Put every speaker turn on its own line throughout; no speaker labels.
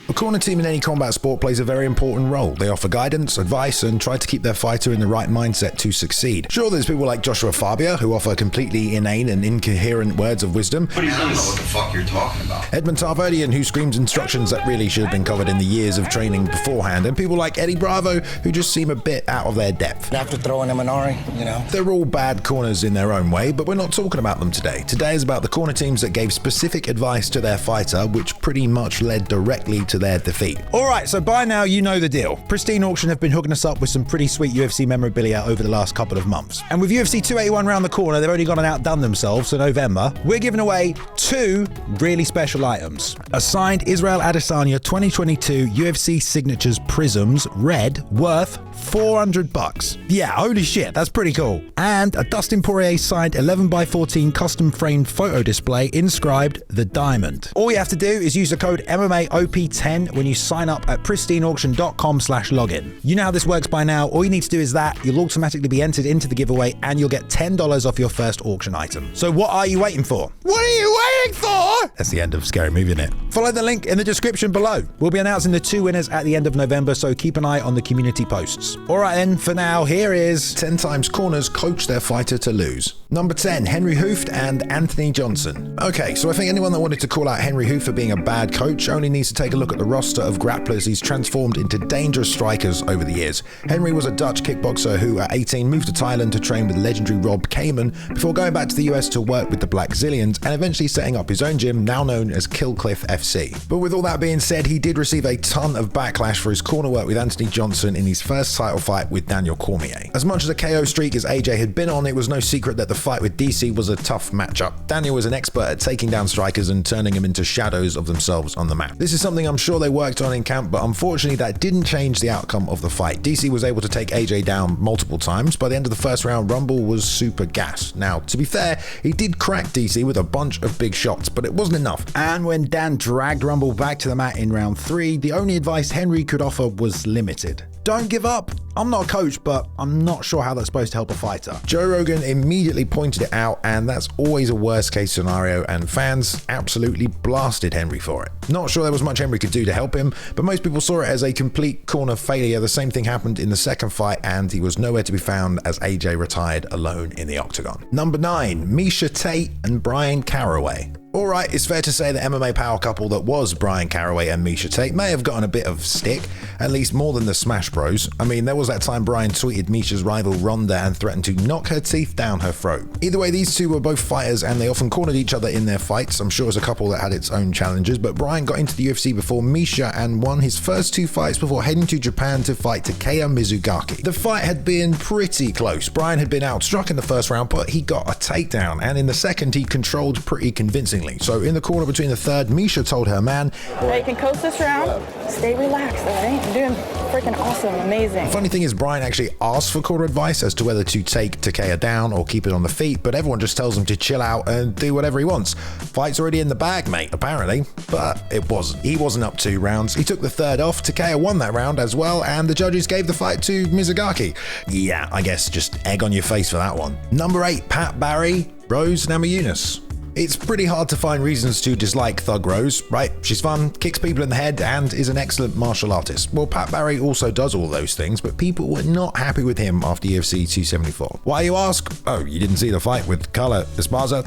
A corner team in any combat sport plays a very important role. They offer guidance, advice, and try to keep their fighter in the right mindset to succeed. Sure, there's people like Joshua Fabia who offer completely inane and incoherent words of wisdom.
I don't know what the fuck you're talking about.
Edmund Tarverdian, who screams instructions that really should have been covered in the years of training beforehand. And people like Eddie Bravo, who just seem a bit out of their depth.
After throwing him an Ari,
They're all bad corners in their own way, but we're not talking about them today. Today is about the corner teams that gave specific advice to their fighter, which pretty much led directly to their defeat. Alright, so by now you know the deal. Pristine Auction have been hooking us up with some pretty sweet UFC memorabilia over the last couple of months. And with UFC 281 round the corner, they've only gone and outdone themselves for November. We're giving away 2 really special items. A signed Israel Adesanya 2022 UFC Signatures Prisms Red worth $400. Yeah, holy shit, that's pretty cool. And a Dustin Poirier signed 11x14 custom framed photo display inscribed The Diamond. All you have to do is use the code MMAOP10 when you sign up at pristineauction.com/login. You know how this works by now. All you need to do is that. You'll automatically be entered into the giveaway and you'll get $10 off your first auction item. So what are you waiting for? What are you waiting for? That's the end of Scary Movie, isn't it? Follow the link in the description below. We'll be announcing the 2 winners at the end of November, so keep an eye on the community posts. Alright then, for now, here is 10 times corners coach their fighter to lose. Number 10, Henry Hooft and Anthony Johnson. Okay, so I think anyone that wanted to call out Henry Hooft for being a bad coach only needs to take a look at the roster of grapplers he's transformed into dangerous strikers over the years. Henry was a Dutch kickboxer who at 18 moved to Thailand to train with legendary Rob Kamen before going back to the US to work with the Black Zillions and eventually setting up his own gym now known as Killcliff FC. But with all that being said, he did receive a ton of backlash for his corner work with Anthony Johnson in his first title fight with Daniel Cormier. As much as a KO streak as AJ had been on, it was no secret that the fight with DC was a tough matchup. Daniel was an expert at taking down strikers and turning them into shadows of themselves on the mat. This is something I'm sure they worked on in camp, but unfortunately that didn't change the outcome of the fight. DC was able to take AJ down multiple times. By the end of the first round, Rumble was super gas. Now, to be fair, he did crack DC with a bunch of big shots, but it wasn't enough. And when Dan dragged Rumble back to the mat in round 3, the only advice Henry could offer was limited. Don't give up. I'm not a coach, but I'm not sure how that's supposed to help a fighter. Joe Rogan immediately pointed it out, and that's always a worst case scenario, and fans absolutely blasted Henry for it. Not sure there was much Henry could do to help him, but most people saw it as a complete corner failure. The same thing happened in the second fight, and he was nowhere to be found as AJ retired alone in the octagon. Number 9, Miesha Tate and Bryan Caraway. Alright, it's fair to say the MMA power couple that was Bryan Caraway and Miesha Tate may have gotten a bit of stick, at least more than the Smash Bros. I mean, there was that time Bryan tweeted Miesha's rival Ronda and threatened to knock her teeth down her throat. Either way, these two were both fighters and they often cornered each other in their fights. I'm sure it's a couple that had its own challenges, but Bryan got into the UFC before Miesha and won his first 2 fights before heading to Japan to fight Takeya Mizugaki. The fight had been pretty close. Bryan had been outstruck in the first round, but he got a takedown, and in the second he controlled pretty convincingly. So in the corner between the third, Miesha told her man,
"Hey, you can coast this round. Stay relaxed, all right? You're doing freaking awesome, amazing."
The funny thing is, Bryan actually asked for corner advice as to whether to take Takeya down or keep it on the feet, but everyone just tells him to chill out and do whatever he wants. Fight's already in the bag, mate, apparently. But it wasn't. He wasn't up 2 rounds. He took the third off. Takeya won that round as well, and the judges gave the fight to Mizugaki. Yeah, I guess just egg on your face for that one. Number 8, Pat Barry, Rose Namajunas. It's pretty hard to find reasons to dislike Thug Rose, right? She's fun, kicks people in the head, and is an excellent martial artist. Well, Pat Barry also does all those things, but people were not happy with him after UFC 274. Why, you ask? Oh, you didn't see the fight with Carla Esparza?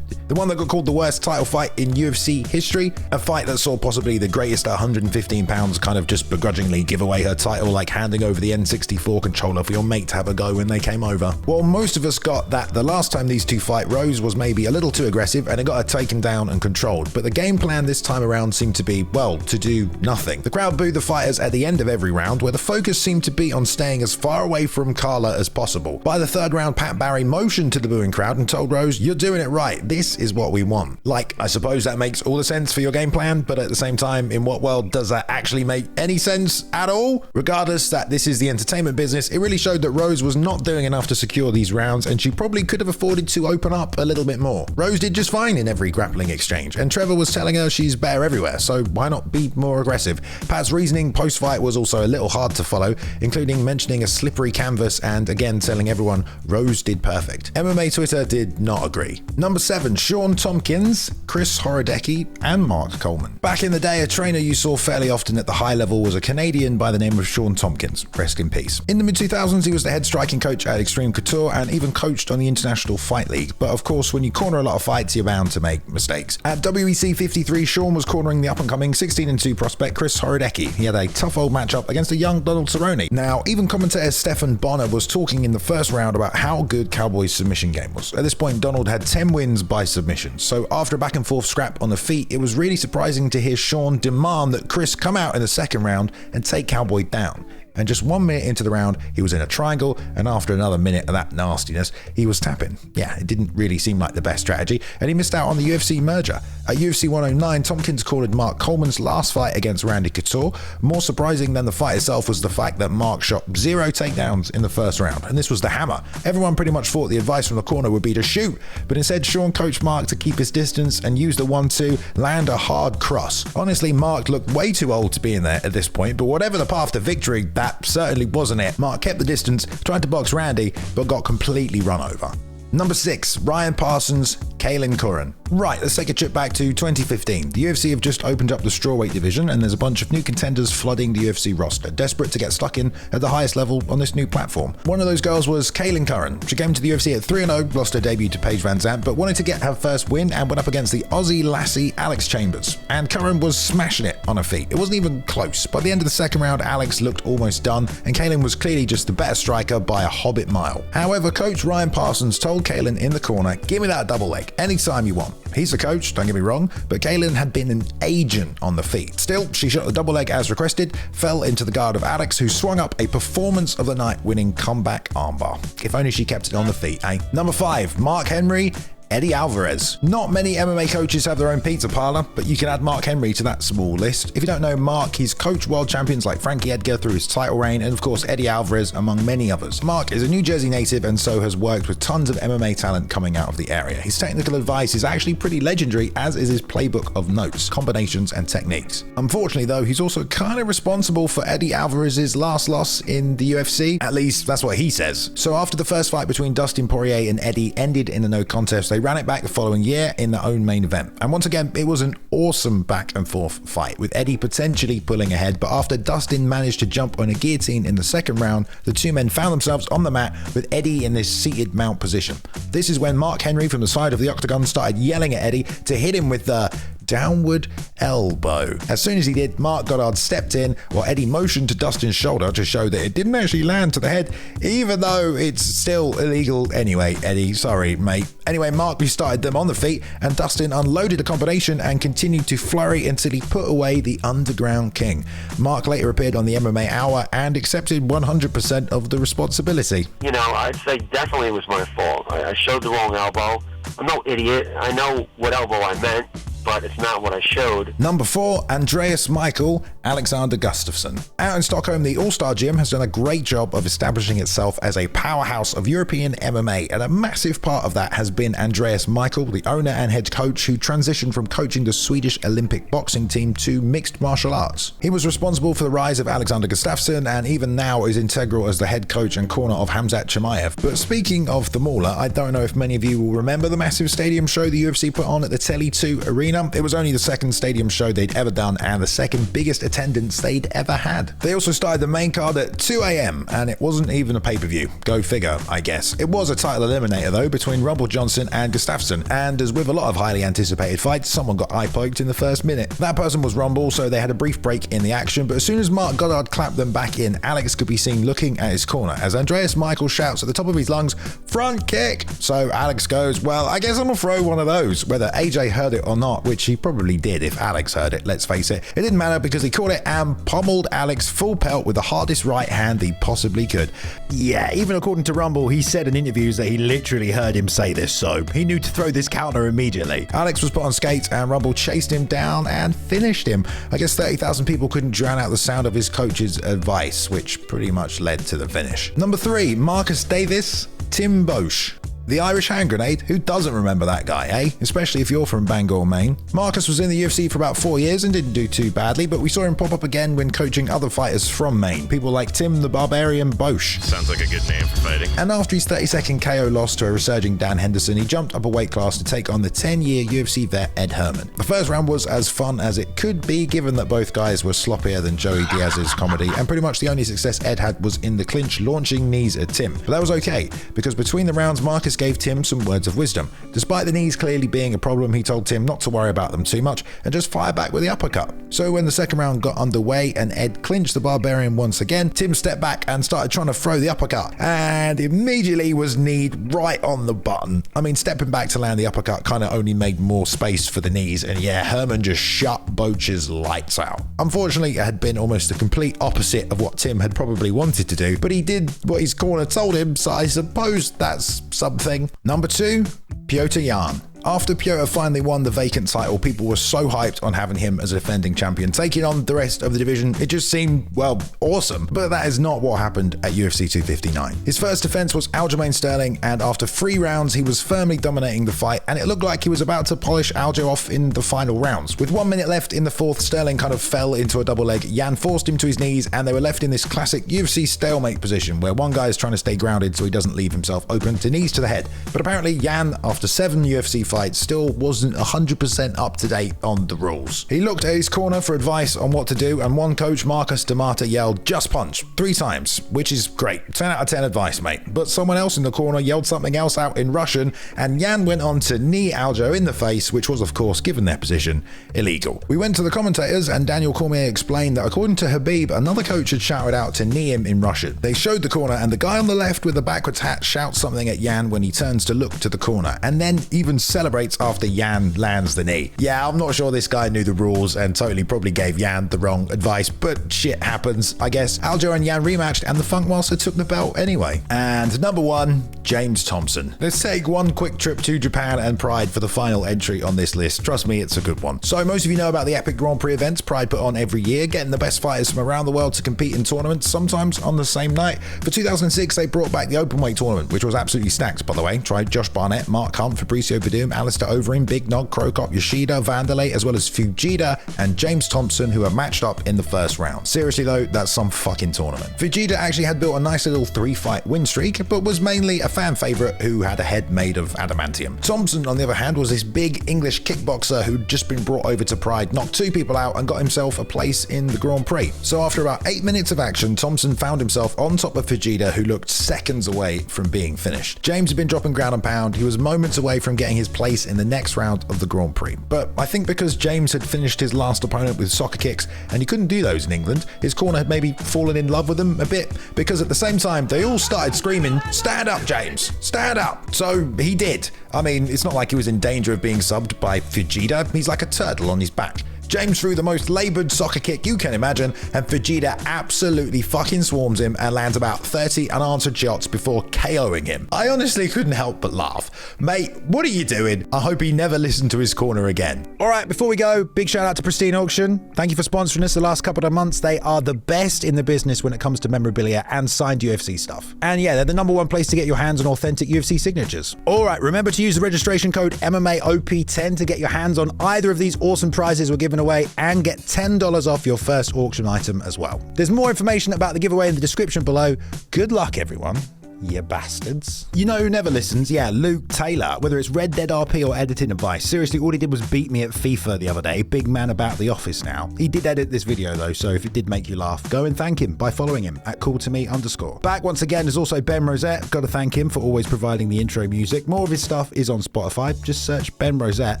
The one that got called the worst title fight in UFC history? A fight that saw possibly the greatest at 115 pounds kind of just begrudgingly give away her title, like handing over the N64 controller for your mate to have a go when they came over. Well, most of us got that the last time these two fight, Rose was maybe a little too aggressive and it got her taken down and controlled, but the game plan this time around seemed to be, well, to do nothing. The crowd booed the fighters at the end of every round, where the focus seemed to be on staying as far away from Carla as possible. By the third round, Pat Barry motioned to the booing crowd and told Rose, "You're doing it right. This is what we want." Like, I suppose that makes all the sense for your game plan, but at the same time, in what world does that actually make any sense at all? Regardless that this is the entertainment business, it really showed that Rose was not doing enough to secure these rounds, and she probably could have afforded to open up a little bit more. Rose did just fine in every grappling exchange, and Trevor was telling her she's better everywhere, so why not be more aggressive? Pat's reasoning post-fight was also a little hard to follow, including mentioning a slippery canvas and again telling everyone Rose did perfect. MMA Twitter did not agree. Number 7, Shawn Tompkins, Chris Horodecki, and Mark Coleman. Back in the day, a trainer you saw fairly often at the high level was a Canadian by the name of Shawn Tompkins. Rest in peace. In the mid-2000s, he was the head striking coach at Extreme Couture and even coached on the International Fight League. But of course, when you corner a lot of fights, you're bound to make mistakes. At WEC 53, Shawn was cornering the up-and-coming 16-2 prospect Chris Horodecki. He had a tough old matchup against a young Donald Cerrone. Now, even commentator Stefan Bonner was talking in the first round about how good Cowboy's submission game was. At this point, Donald had 10 wins by submission. So after a back-and-forth scrap on the feet, it was really surprising to hear Shawn demand that Chris come out in the second round and take Cowboy down. And just 1 minute into the round, he was in a triangle, and after another minute of that nastiness, he was tapping. Yeah, it didn't really seem like the best strategy, and he missed out on the UFC merger. At UFC 109, Tompkins cornered Mark Coleman's last fight against Randy Couture. More surprising than the fight itself was the fact that Mark shot 0 takedowns in the first round, and this was the hammer. Everyone pretty much thought the advice from the corner would be to shoot, but instead Shawn coached Mark to keep his distance and use the 1-2, land a hard cross. Honestly, Mark looked way too old to be in there at this point, but whatever the path to victory, that certainly wasn't it. Mark kept the distance, tried to box Randy, but got completely run over. Number 6, Ryan Parsons, Kailin Curran. Right, let's take a trip back to 2015. The UFC have just opened up the strawweight division, and there's a bunch of new contenders flooding the UFC roster, desperate to get stuck in at the highest level on this new platform. One of those girls was Kailin Curran. She came to the UFC at 3-0, lost her debut to Paige Van Zandt, but wanted to get her first win and went up against the Aussie lassie Alex Chambers. And Curran was smashing it on her feet. It wasn't even close. By the end of the second round, Alex looked almost done, and Kailin was clearly just the better striker by a hobbit mile. However, coach Ryan Parsons told Kailin in the corner, "Give me that double leg anytime you want." He's the coach, don't get me wrong, but Kailin had been an agent on the feet. Still, she shot the double leg as requested, fell into the guard of Alex, who swung up a performance of the night winning comeback armbar. If only she kept it on the feet, eh? Number 5, Mark Henry, Eddie Alvarez. Not many MMA coaches have their own pizza parlor, but you can add Mark Henry to that small list. If you don't know Mark, he's coached world champions like Frankie Edgar through his title reign, and of course Eddie Alvarez among many others. Mark is a New Jersey native and so has worked with tons of MMA talent coming out of the area. His technical advice is actually pretty legendary, as is his playbook of notes, combinations and techniques. Unfortunately though, he's also kind of responsible for Eddie Alvarez's last loss in the UFC. At least that's what he says. So after the first fight between Dustin Poirier and Eddie ended in a no contest, they ran it back the following year in their own main event. And once again, it was an awesome back and forth fight, with Eddie potentially pulling ahead, but after Dustin managed to jump on a guillotine in the second round, the two men found themselves on the mat with Eddie in this seated mount position. This is when Mark Henry from the side of the octagon started yelling at Eddie to hit him with the downward elbow. As soon as he did, Mark Goddard stepped in while Eddie motioned to Dustin's shoulder to show that it didn't actually land to the head, even though it's still illegal anyway. Eddie, sorry mate. Anyway, Mark restarted them on the feet, and Dustin unloaded a combination and continued to flurry until he put away the Underground King. Mark later appeared on the MMA Hour and accepted 100% of the responsibility.
You know, I'd say definitely it was my fault. I showed the wrong elbow. I'm no idiot. I know what elbow I meant, but it's not what I showed.
Number 4, Andreas Michael Alexander Gustafsson. Out in Stockholm, the All-Star Gym has done a great job of establishing itself as a powerhouse of European MMA, and a massive part of that has been Andreas Michael, the owner and head coach, who transitioned from coaching the Swedish Olympic boxing team to mixed martial arts. He was responsible for the rise of Alexander Gustafsson, and even now is integral as the head coach and corner of Khamzat Chimaev. But speaking of the Mauler, I don't know if many of you will remember the massive stadium show the UFC put on at the Tele2 Arena. It was only the second stadium show they'd ever done and the second biggest attendance they'd ever had. They also started the main card at 2 a.m. and it wasn't even a pay-per-view. Go figure, I guess. It was a title eliminator though between Rumble Johnson and Gustafsson, and as with a lot of highly anticipated fights, someone got eye-poked in the first minute. That person was Rumble, so they had a brief break in the action, but as soon as Mark Goddard clapped them back in, Alex could be seen looking at his corner as Andreas Michael shouts at the top of his lungs, "Front kick!" So Alex goes, "Well, I guess I'm gonna throw one of those," whether AJ heard it or not, which he probably did if Alex heard it, let's face it. It didn't matter because he caught it and pummeled Alex full pelt with the hardest right hand he possibly could. Yeah, even according to Rumble, he said in interviews that he literally heard him say this, so he knew to throw this counter immediately. Alex was put on skates and Rumble chased him down and finished him. I guess 30,000 people couldn't drown out the sound of his coach's advice, which pretty much led to the finish. Number 3, Marcus Davis, Tim Boetsch. The Irish hand grenade? Who doesn't remember that guy, eh? Especially if you're from Bangor, Maine. Marcus was in the UFC for about 4 years and didn't do too badly, but we saw him pop up again when coaching other fighters from Maine, people like Tim the Barbarian Boetsch.
Sounds like a good name for fighting.
And after his 30-second KO loss to a resurging Dan Henderson, he jumped up a weight class to take on the 10-year UFC vet Ed Herman. The first round was as fun as it could be, given that both guys were sloppier than Joey Diaz's comedy, and pretty much the only success Ed had was in the clinch, launching knees at Tim. But that was okay, because between the rounds, Marcus gave Tim some words of wisdom. Despite the knees clearly being a problem, he told Tim not to worry about them too much and just fire back with the uppercut. So when the second round got underway and Ed clinched the Barbarian once again, Tim stepped back and started trying to throw the uppercut, and immediately was kneed right on the button. I mean, stepping back to land the uppercut kind of only made more space for the knees, and yeah, Herman just shut Boetsch's lights out. Unfortunately, it had been almost the complete opposite of what Tim had probably wanted to do, but he did what his corner told him, so I suppose that's something. Number 2, Petr Yan. After Petr finally won the vacant title, people were so hyped on having him as a defending champion. Taking on the rest of the division, it just seemed, well, awesome. But that is not what happened at UFC 259. His first defense was Aljamain Sterling, and after 3 rounds, he was firmly dominating the fight, and it looked like he was about to polish Aljo off in the final rounds. With 1 minute left in the fourth, Sterling kind of fell into a double leg. Yan forced him to his knees, and they were left in this classic UFC stalemate position, where one guy is trying to stay grounded so he doesn't leave himself open to knees to the head. But apparently, Yan, after 7 UFC fights, still wasn't 100% up to date on the rules. He looked at his corner for advice on what to do, and one coach, Marcus DeMata, yelled, "Just punch," 3 times, which is great. 10 out of 10 advice, mate. But someone else in the corner yelled something else out in Russian, and Yan went on to knee Aljo in the face, which was, of course, given their position, illegal. We went to the commentators, and Daniel Cormier explained that according to Habib, another coach had shouted out to knee him in Russian. They showed the corner, and the guy on the left with the backwards hat shouts something at Yan when he turns to look to the corner, and then even celebrates after Yan lands the knee. Yeah, I'm not sure this guy knew the rules and totally probably gave Yan the wrong advice, but shit happens, I guess. Aljo and Yan rematched, and the Funk Master took the belt anyway. And number 1, James Thompson. Let's take one quick trip to Japan and Pride for the final entry on this list. Trust me, it's a good one. So most of you know about the epic Grand Prix events Pride put on every year, getting the best fighters from around the world to compete in tournaments, sometimes on the same night. For 2006, they brought back the openweight tournament, which was absolutely stacked, by the way. Tried Josh Barnett, Mark Hunt, Fabricio Verdum, Alistair Overeem, Big Nog, Krokop, Yoshida, Vanderlei, as well as Fujita and James Thompson, who were matched up in the first round. Seriously though, that's some fucking tournament. Fujita actually had built a nice little 3-fight win streak, but was mainly a fan favorite who had a head made of adamantium. Thompson, on the other hand, was this big English kickboxer who'd just been brought over to Pride, knocked 2 people out, and got himself a place in the Grand Prix. So after about 8 minutes of action, Thompson found himself on top of Fujita, who looked seconds away from being finished. James had been dropping ground and pound. He was moments away from getting his place in the next round of the Grand Prix. But I think because James had finished his last opponent with soccer kicks, and you couldn't do those in England, his corner had maybe fallen in love with him a bit, because at the same time, they all started screaming, "Stand up, James! Stand up!" So he did. I mean, it's not like he was in danger of being subbed by Fujita. He's like a turtle on his back. James threw the most laboured soccer kick you can imagine, and Fujita absolutely fucking swarms him and lands about 30 unanswered shots before KOing him. I honestly couldn't help but laugh. Mate, what are you doing? I hope he never listened to his corner again. Alright, before we go, big shout out to Pristine Auction. Thank you for sponsoring us the last couple of months. They are the best in the business when it comes to memorabilia and signed UFC stuff. And yeah, they're the #1 place to get your hands on authentic UFC signatures. Alright, remember to use the registration code MMAOP10 to get your hands on either of these awesome prizes we're giving away and get $10 off your first auction item as well. There's more information about the giveaway in the description below. Good luck, everyone. You bastards. You know who never listens? Yeah, Luke Taylor. Whether it's Red Dead RP or editing advice, seriously, all he did was beat me at FIFA the other day. Big man about the office now. He did edit this video though, so if it did make you laugh, go and thank him by following him at @cooltome_. Back once again is also Ben Rosette. Got to thank him for always providing the intro music. More of his stuff is on Spotify. Just search Ben Rosette.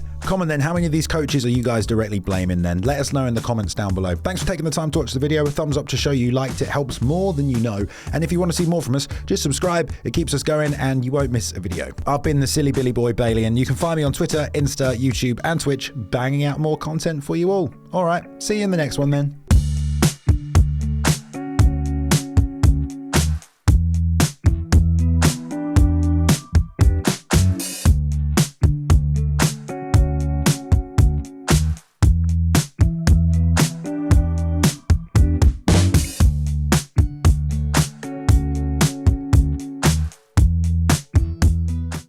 Comment then, how many of these coaches are you guys directly blaming then? Let us know in the comments down below. Thanks for taking the time to watch the video. A thumbs up to show you liked it helps more than you know. And if you want to see more from us, just subscribe. It keeps us going and you won't miss a video. I've been the Silly Billy Boy Bailey, and you can find me on Twitter, Insta, YouTube and Twitch, banging out more content for you all. Alright, see you in the next one then.